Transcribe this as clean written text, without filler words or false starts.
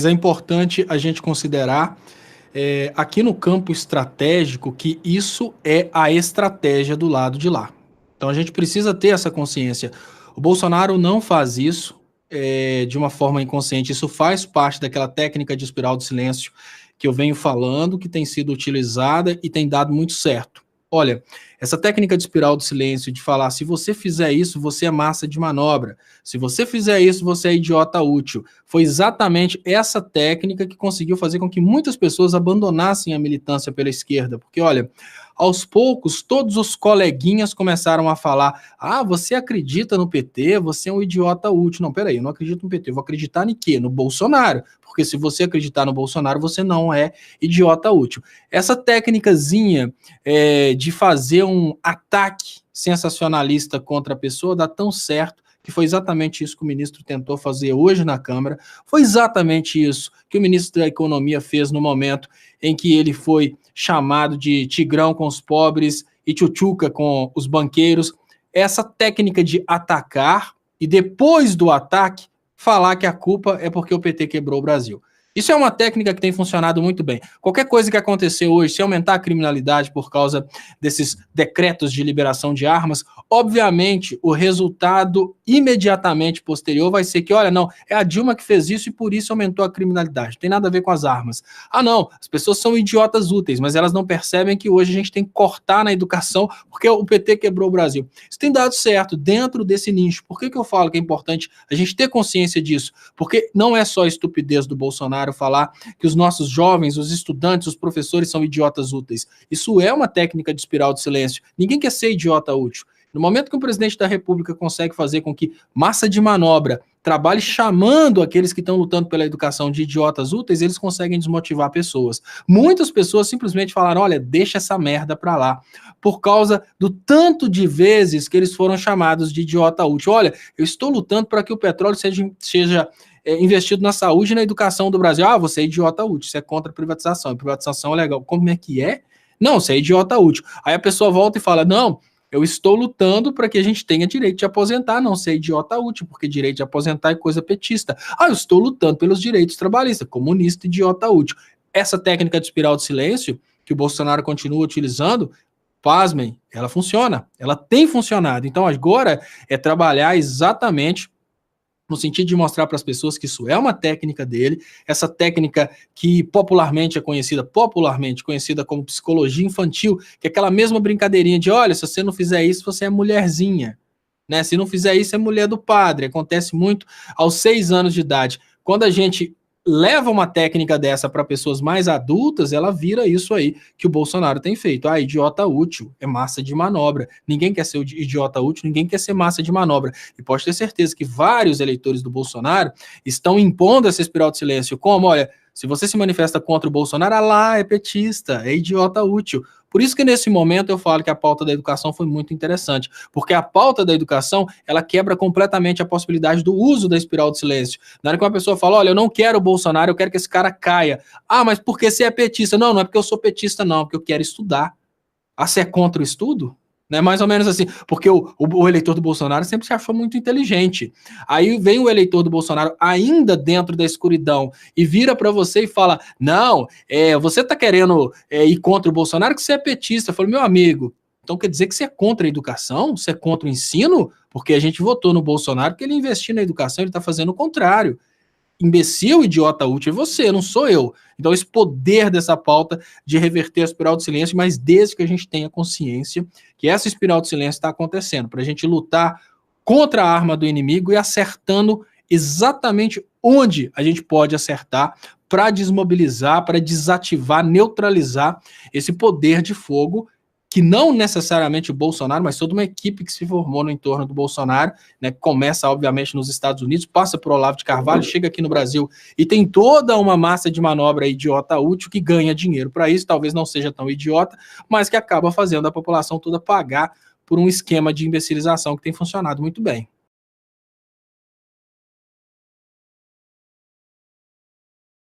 Mas é importante a gente considerar aqui no campo estratégico que isso é a estratégia do lado de lá. Então a gente precisa ter essa consciência. O Bolsonaro não faz isso de uma forma inconsciente, isso faz parte daquela técnica de espiral de silêncio que eu venho falando, que tem sido utilizada e tem dado muito certo. Olha, essa técnica de espiral de silêncio, de falar, se você fizer isso, você é massa de manobra. Se você fizer isso, você é idiota útil. Foi exatamente essa técnica que conseguiu fazer com que muitas pessoas abandonassem a militância pela esquerda. Porque, olha, aos poucos, todos os coleguinhas começaram a falar, você acredita no PT, você é um idiota útil. Não, peraí, eu não acredito no PT, eu vou acreditar em quê? No Bolsonaro. Porque se você acreditar no Bolsonaro, você não é idiota útil. Essa técnicazinha de fazer um ataque sensacionalista contra a pessoa dá tão certo que foi exatamente isso que o ministro tentou fazer hoje na Câmara, foi exatamente isso que o ministro da Economia fez no momento em que ele foi chamado de tigrão com os pobres e tchutchuca com os banqueiros. Essa técnica de atacar e depois do ataque falar que a culpa é porque o PT quebrou o Brasil. Isso é uma técnica que tem funcionado muito bem. Qualquer coisa que acontecer hoje, se aumentar a criminalidade por causa desses decretos de liberação de armas, obviamente o resultado imediatamente posterior vai ser que, olha, não, é a Dilma que fez isso e por isso aumentou a criminalidade. Não tem nada a ver com as armas. Não, as pessoas são idiotas úteis, mas elas não percebem que hoje a gente tem que cortar na educação porque o PT quebrou o Brasil. Isso tem dado certo dentro desse nicho. Por que eu falo que é importante a gente ter consciência disso? Porque não é só a estupidez do Bolsonaro falar que os nossos jovens, os estudantes, os professores são idiotas úteis. Isso é uma técnica de espiral de silêncio. Ninguém quer ser idiota útil. No momento que o presidente da República consegue fazer com que massa de manobra trabalhe chamando aqueles que estão lutando pela educação de idiotas úteis, eles conseguem desmotivar pessoas. Muitas pessoas simplesmente falaram, olha, deixa essa merda pra lá, por causa do tanto de vezes que eles foram chamados de idiota útil. Olha, eu estou lutando para que o petróleo seja investido na saúde e na educação do Brasil. Você é idiota útil, você é contra a privatização. A privatização é legal. Como é que é? Não, você é idiota útil. Aí a pessoa volta e fala, não, eu estou lutando para que a gente tenha direito de aposentar, não ser idiota útil, porque direito de aposentar é coisa petista. Eu estou lutando pelos direitos trabalhistas, comunista, idiota útil. Essa técnica de espiral de silêncio, que o Bolsonaro continua utilizando, pasmem, ela funciona, ela tem funcionado. Então agora é trabalhar exatamente no sentido de mostrar para as pessoas que isso é uma técnica dele, essa técnica que popularmente conhecida como psicologia infantil, que é aquela mesma brincadeirinha de, olha, se você não fizer isso, você é mulherzinha, né? Se não fizer isso, é mulher do padre. Acontece muito aos 6 anos de idade. Quando a gente leva uma técnica dessa para pessoas mais adultas, ela vira isso aí que o Bolsonaro tem feito. Idiota útil, é massa de manobra. Ninguém quer ser idiota útil, ninguém quer ser massa de manobra. E pode ter certeza que vários eleitores do Bolsonaro estão impondo essa espiral de silêncio, como, olha, se você se manifesta contra o Bolsonaro, é petista, é idiota útil. Por isso que nesse momento eu falo que a pauta da educação foi muito interessante, porque a pauta da educação, ela quebra completamente a possibilidade do uso da espiral de silêncio. Na hora que uma pessoa fala, olha, eu não quero o Bolsonaro, eu quero que esse cara caia. Mas por que você é petista? Não é porque eu sou petista não, é porque eu quero estudar. Você é contra o estudo? Né? Mais ou menos assim, porque o eleitor do Bolsonaro sempre se achou muito inteligente. Aí vem o eleitor do Bolsonaro ainda dentro da escuridão e vira para você e fala, não, você tá querendo ir contra o Bolsonaro que você é petista. Eu falo, meu amigo, então quer dizer que você é contra a educação? Você é contra o ensino? Porque a gente votou no Bolsonaro porque ele investiu na educação, ele tá fazendo o contrário. Imbecil, idiota útil é você, não sou eu. Então esse poder dessa pauta de reverter a espiral de silêncio, mas desde que a gente tenha consciência que essa espiral de silêncio está acontecendo, para a gente lutar contra a arma do inimigo e acertando exatamente onde a gente pode acertar para desmobilizar, para desativar, neutralizar esse poder de fogo que não necessariamente o Bolsonaro, mas toda uma equipe que se formou no entorno do Bolsonaro, né, começa, obviamente, nos Estados Unidos, passa por Olavo de Carvalho, chega aqui no Brasil e tem toda uma massa de manobra idiota útil que ganha dinheiro para isso, talvez não seja tão idiota, mas que acaba fazendo a população toda pagar por um esquema de imbecilização que tem funcionado muito bem.